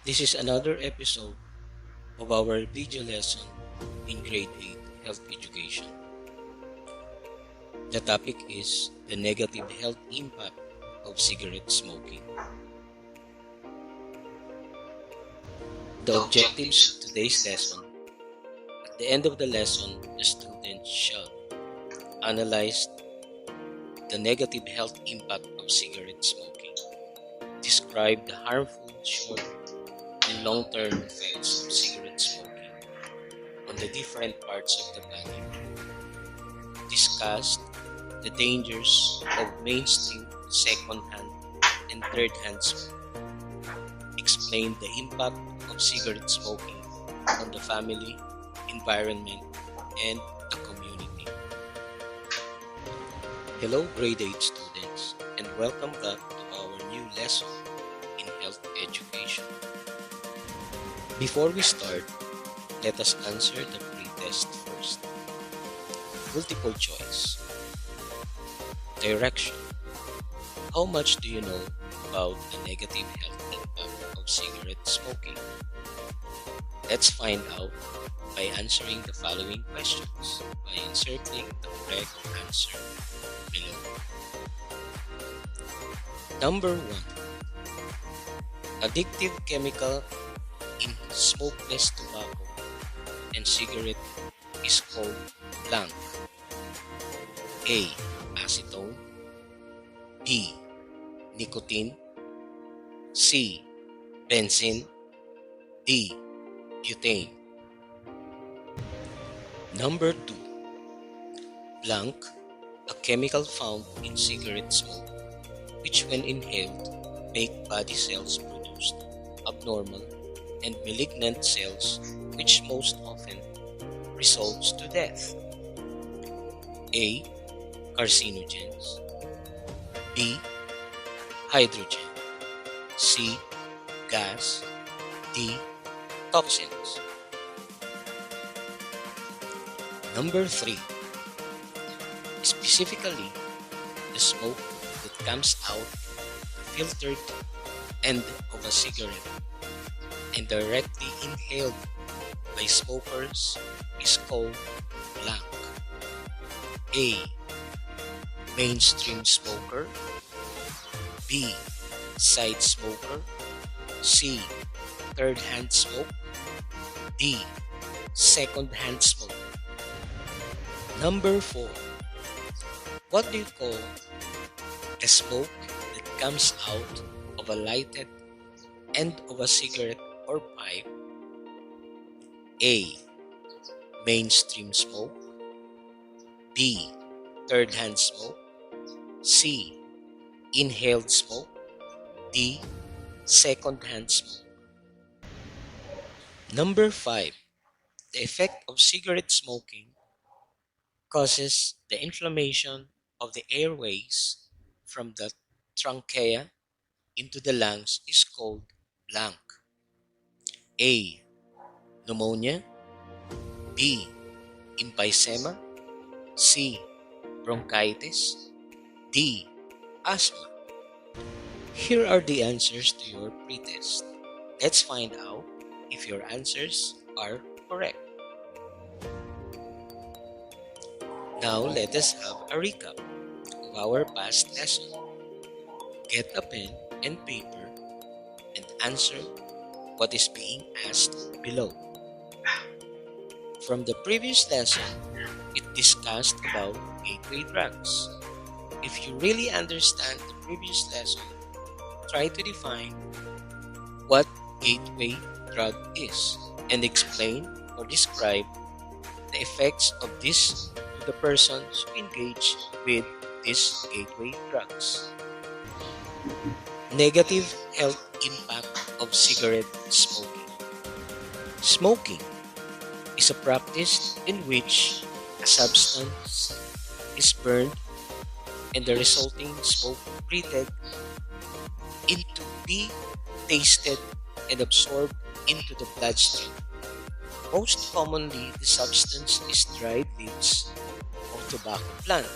This is another episode of our video lesson in Grade 8 Health Education. The topic is the negative health impact of cigarette smoking. The objectives of today's lesson. At the end of the lesson, the students shall analyze the negative health impact of cigarette smoking, describe the harmful short and long-term effects of cigarette smoking on the different parts of the body, discuss the dangers of mainstream second-hand and third-hand smoke, explain the impact of cigarette smoking on the family, environment, and the community. Hello grade 8 students, and welcome back to our new lesson in health education. Before we start, let us answer the pretest first. Multiple choice. Direction. How much do you know about the negative health impact of cigarette smoking? Let's find out by answering the following questions by inserting the correct answer below. Number 1. Addictive chemical in smokeless tobacco and cigarette is called blank. A. Acetone. B. Nicotine. C. Benzene. D. Butane. Number 2. Blank, a chemical found in cigarette smoke, which when inhaled make body cells produce abnormal and malignant cells, which most often results to death. A. Carcinogens. B. Hydrogen. C. Gas. D. Toxins. Number 3. Specifically, the smoke that comes out the filtered end of a cigarette and directly inhaled by smokers is called blank. A. Mainstream smoker. B. Side smoker. C. Third-hand smoke. D. Second-hand smoke. Number 4. What do you call the smoke that comes out of a lighted end of a cigarette or pipe? A. Mainstream smoke. B. Third-hand smoke. C. Inhaled smoke. D. Second-hand smoke. Number 5. The effect of cigarette smoking causes the inflammation of the airways from the trachea into the lungs is called blank. A. Pneumonia. B. Emphysema. C. Bronchitis. D. Asthma. Here are the answers to your pretest. Let's find out if your answers are correct. Now let us have a recap of our past lesson. Get a pen and paper and answer what is being asked below. From the previous lesson, it discussed about gateway drugs. If you really understand the previous lesson, try to define what gateway drug is and explain or describe the effects of this to the persons who engage with these gateway drugs. Negative health impact of cigarette smoking. Smoking is a practice in which a substance is burned and the resulting smoke breathed in to be tasted and absorbed into the bloodstream. Most commonly, the substance is dried leaves of tobacco plant,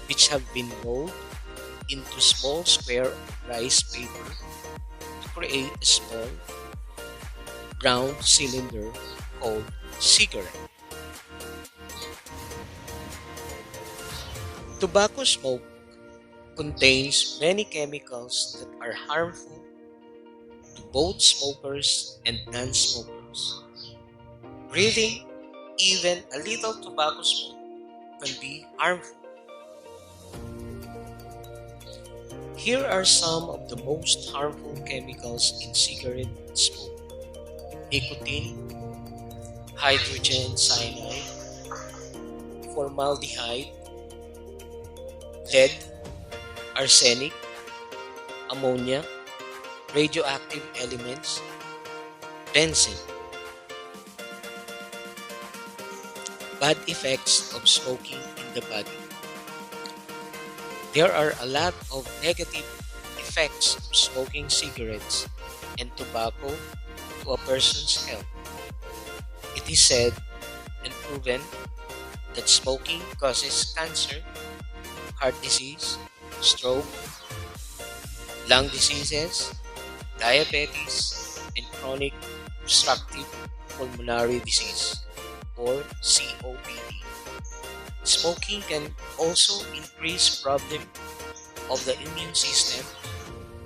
which have been rolled into small square of rice paper to create a small round cylinder called cigarette. Tobacco smoke contains many chemicals that are harmful to both smokers and non-smokers. Breathing even a little tobacco smoke can be harmful. Here are some of the most harmful chemicals in cigarette smoke: nicotine, hydrogen cyanide, formaldehyde, lead, arsenic, ammonia, radioactive elements, benzene. Bad effects of smoking in the body. There are a lot of negative effects of smoking cigarettes and tobacco to a person's health. It is said and proven that smoking causes cancer, heart disease, stroke, lung diseases, diabetes, and chronic obstructive pulmonary disease, or COPD. Smoking can also increase problem of the immune system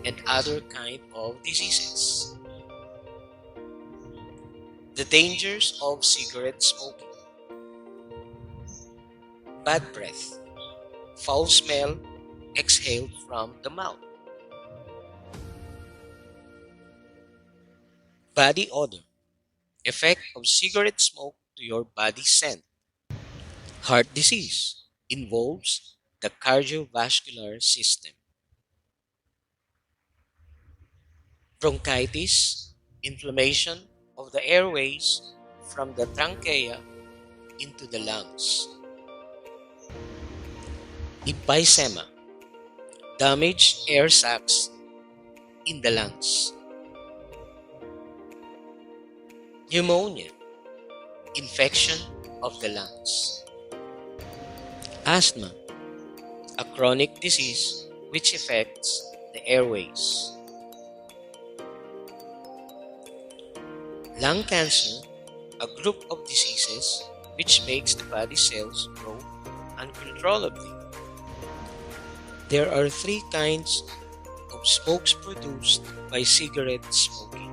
and other kind of diseases. The dangers of cigarette smoking: bad breath, foul smell exhaled from the mouth, body odor, effect of cigarette smoke to your body scent. Heart disease involves the cardiovascular system. Bronchitis, inflammation of the airways from the trachea into the lungs. Emphysema, damaged air sacs in the lungs. Pneumonia, infection of the lungs. Asthma, a chronic disease which affects the airways. Lung cancer, a group of diseases which makes the body cells grow uncontrollably. There are three kinds of smokes produced by cigarette smoking.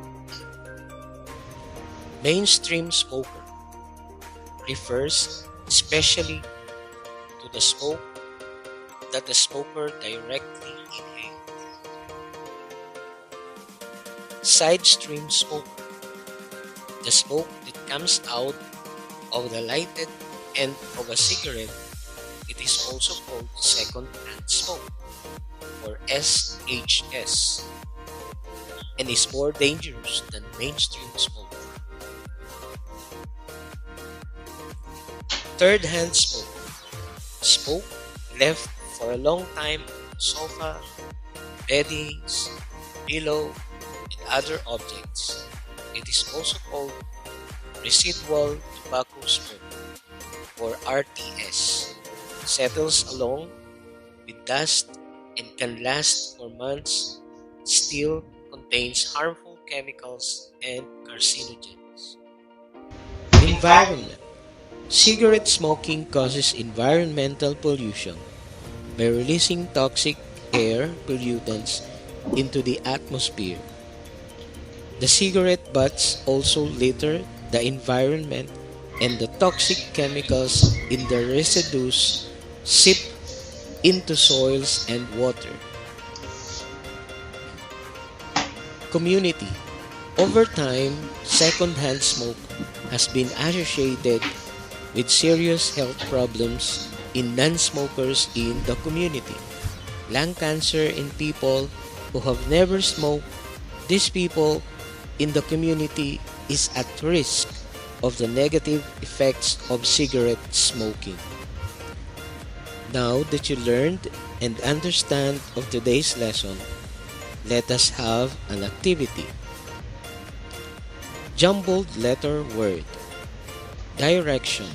Mainstream smoker refers especially to the smoke that the smoker directly inhaled. Side stream smoker, the smoke that comes out of the lighted end of a cigarette. It is also called second-hand smoke, or SHS, and is more dangerous than mainstream smoke. Third-hand smoke, smoke left for a long time on sofa, beddings, pillow, and other objects. It is also called residual tobacco smoke, or RTS. Settles along with dust and can last for months, still contains harmful chemicals and carcinogens. Environment. Cigarette smoking causes environmental pollution by releasing toxic air pollutants into the atmosphere. The cigarette butts also litter the environment, and the toxic chemicals in the residues seep into soils and water. Community. Over time, second-hand smoke has been associated with serious health problems in non-smokers in the community. Lung cancer in people who have never smoked. These people in the community is at risk of the negative effects of cigarette smoking. Now that you learned and understand of today's lesson, let us have an activity. Jumbled letter word. Direction.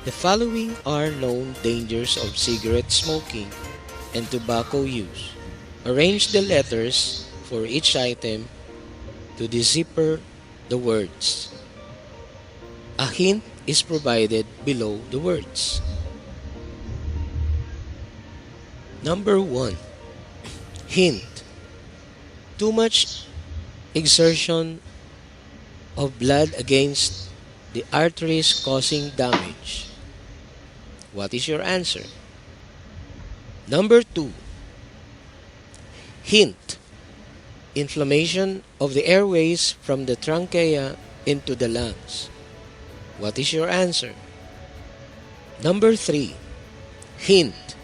The following are known dangers of cigarette smoking and tobacco use. Arrange the letters for each item to decipher the words. A hint is provided below the words. Number 1. Hint. Too much exertion of blood against the arteries causing damage. What is your answer? Number 2. Hint. Inflammation of the airways from the trachea into the lungs. What is your answer? Number 3. Hint.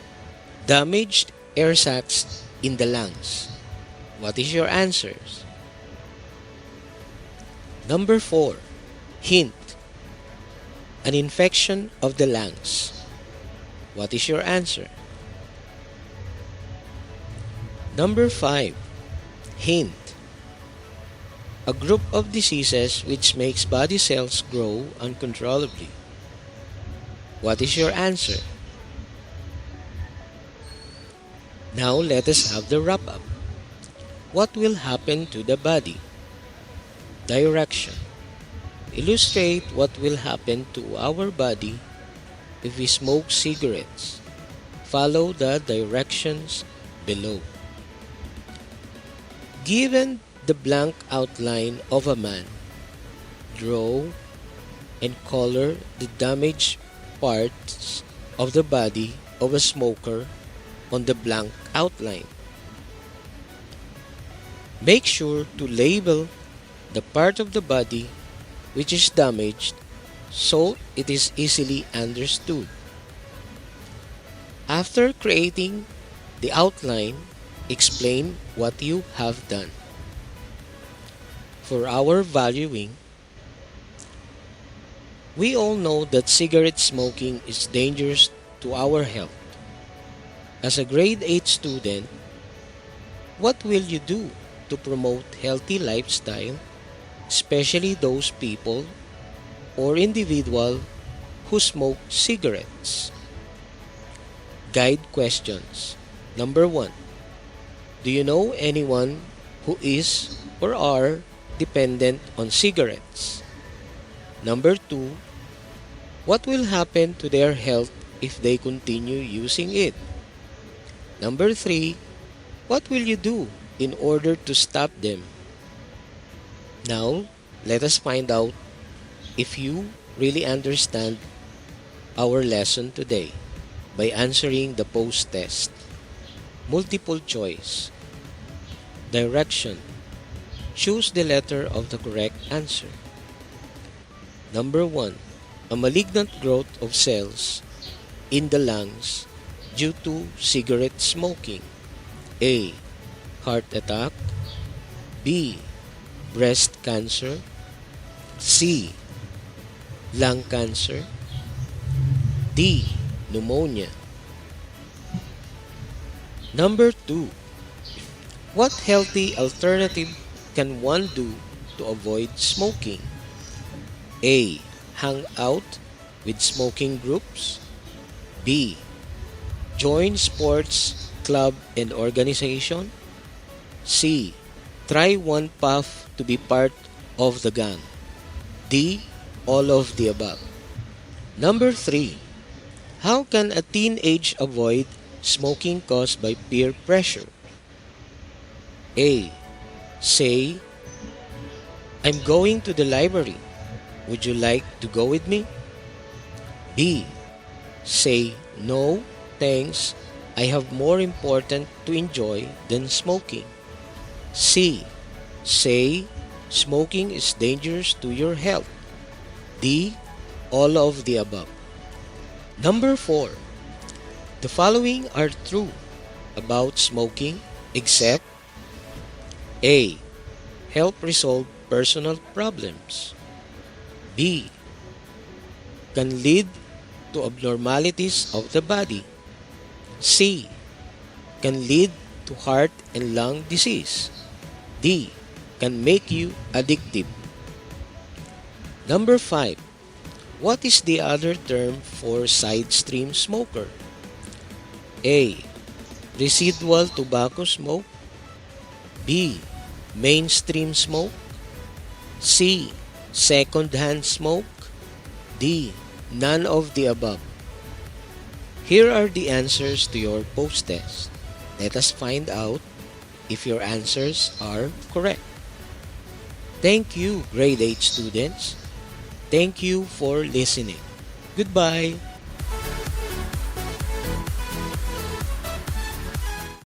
Damaged air sacs in the lungs. What is your answers? Number 4. Hint. An infection of the lungs. What is your answer? Number 5. Hint. A group of diseases which makes body cells grow uncontrollably. What is your answer? Now let us have the wrap-up. What will happen to the body? Direction. Illustrate what will happen to our body if we smoke cigarettes. Follow the directions below. Given the blank outline of a man, draw and color the damaged parts of the body of a smoker on the blank outline. Make sure to label the part of the body which is damaged so it is easily understood. After creating the outline, explain what you have done. For our valuing, we all know that cigarette smoking is dangerous to our health. As a grade 8 student, what will you do to promote healthy lifestyle, especially those people or individual who smoke cigarettes? Guide questions. Number 1. Do you know anyone who is or are dependent on cigarettes? Number 2. What will happen to their health if they continue using it? Number 3. What will you do in order to stop them? Now, let us find out if you really understand our lesson today by answering the post-test. Multiple choice. Direction. Choose the letter of the correct answer. Number 1. A malignant growth of cells in the lungs due to cigarette smoking. A. Heart attack. B. Breast cancer. C. Lung cancer. D. Pneumonia. Number 2. What healthy alternative can one do to avoid smoking? A. Hang out with smoking groups. B. Join sports, club, and organization. C. Try one puff to be part of the gang. D. All of the above. Number 3. How can a teenage avoid smoking caused by peer pressure? A. Say, I'm going to the library. Would you like to go with me? B. Say, no, thanks. I have more important to enjoy than smoking. C. Say, smoking is dangerous to your health. D. All of the above. Number 4. The following are true about smoking except A. Help resolve personal problems. B. Can lead to abnormalities of the body. C. Can lead to heart and lung disease. D. Can make you addictive. Number 5. What is the other term for side stream smoker? A. Residual tobacco smoke. B. Mainstream smoke. C. Second-hand smoke. D. None of the above. Here are the answers to your post-test. Let us find out if your answers are correct. Thank you, grade 8 students. Thank you for listening. Goodbye.